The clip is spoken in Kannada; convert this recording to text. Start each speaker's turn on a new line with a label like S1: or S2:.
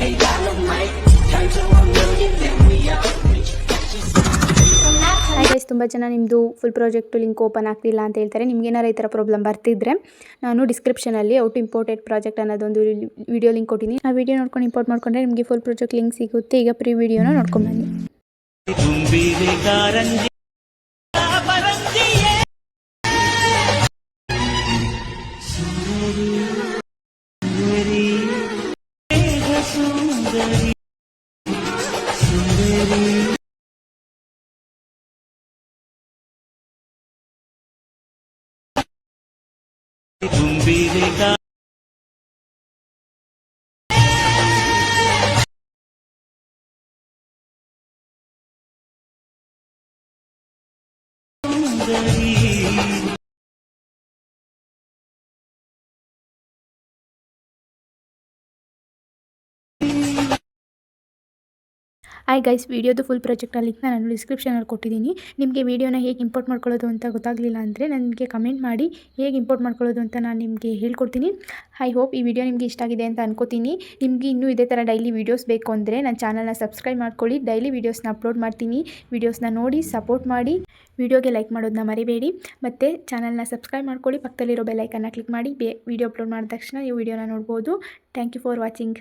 S1: ಹಾಯ್ ಗೈಸ್, ತುಂಬ ಜನ ನಿಮ್ಮದು ಫುಲ್ ಪ್ರಾಜೆಕ್ಟು ಲಿಂಕ್ ಓಪನ್ ಆಗ್ತಿಲ್ಲ ಅಂತ ಹೇಳ್ತಾರೆ. ನಿಮಗೇನಾರು ಈ ಥರ ಪ್ರಾಬ್ಲಮ್ ಬರ್ತಿದ್ರೆ ನಾನು ಡಿಸ್ಕ್ರಿಪ್ಷನಲ್ಲಿ ಔಟ್ ಇಂಪೋರ್ಟೆಡ್ ಪ್ರಾಜೆಕ್ಟ್ ಅನ್ನೋದೊಂದು ವಿಡಿಯೋ ಲಿಂಕ್ ಕೊಟ್ಟಿದ್ದೀನಿ. ಆ ವಿಡಿಯೋ ನೋಡ್ಕೊಂಡು ಇಂಪೋರ್ಟ್ ಮಾಡ್ಕೊಂಡ್ರೆ ನಿಮಗೆ ಫುಲ್ ಪ್ರಾಜೆಕ್ಟ್ ಲಿಂಕ್ ಸಿಗುತ್ತೆ. ಈಗ ಪ್ರೀ ವಿಡಿಯೋನ ನೋಡ್ಕೊಂಡು ಬನ್ನಿ. ಹಾಯ್ ಗೈಸ್, ವಿಡಿಯೋದು ಫುಲ್ ಪ್ರಾಜೆಕ್ಟ್ ಲಿಂಕ್ನ ನಾನು ಡಿಸ್ಕ್ರಿಪ್ಷನಲ್ಲಿ ಕೊಟ್ಟಿದ್ದೀನಿ. ನಿಮಗೆ ವಿಡಿಯೋನ ಹೇಗೆ ಇಂಪೋರ್ಟ್ ಮಾಡ್ಕೊಳ್ಳೋದು ಅಂತ ಗೊತ್ತಾಗಲಿಲ್ಲ ಅಂದರೆ ನನಗೆ ಕಮೆಂಟ್ ಮಾಡಿ, ಹೇಗೆ ಇಂಪೋರ್ಟ್ ಮಾಡ್ಕೊಳ್ಳೋದು ಅಂತ ನಾನು ನಿಮಗೆ ಹೇಳ್ಕೊಡ್ತೀನಿ. ಐ ಹೋಪ್ ಈ ವಿಡಿಯೋ ನಿಮಗೆ ಇಷ್ಟ ಆಗಿದೆ ಅಂತ ಅನ್ಕೋತೀನಿ. ನಿಮಗೆ ಇನ್ನೂ ಇದೇ ಥರ ಡೈಲಿ ವೀಡಿಯೋಸ್ ಬೇಕು ಅಂದರೆ ನನ್ನ ಚಾನಲ್ನ ಸಬ್ಸ್ಕ್ರೈಬ್ ಮಾಡ್ಕೊಳ್ಳಿ. ಡೈಲಿ ವೀಡಿಯೋಸ್ನ ಅಪ್ಲೋಡ್ ಮಾಡ್ತೀನಿ. ವೀಡಿಯೋಸ್ನ ನೋಡಿ ಸಪೋರ್ಟ್ ಮಾಡಿ. ವಿಡಿಯೋಗೆ ಲೈಕ್ ಮಾಡೋದನ್ನ ಮರಿಬೇಡಿ. ಮತ್ತು ಚಾನಲ್ನ ಸಬ್ಸ್ಕ್ರೈಬ್ ಮಾಡ್ಕೊಳ್ಳಿ. ಪಕ್ಕದಲ್ಲಿರೋ ಬೆಲ್ ಐಕನ್ನ ಕ್ಲಿಕ್ ಮಾಡಿ. ವಿಡಿಯೋ ಅಪ್ಲೋಡ್ ಮಾಡಿದ ತಕ್ಷಣ ನೀವು ವಿಡಿಯೋನ ನೋಡ್ಬೋದು. Thank you for watching.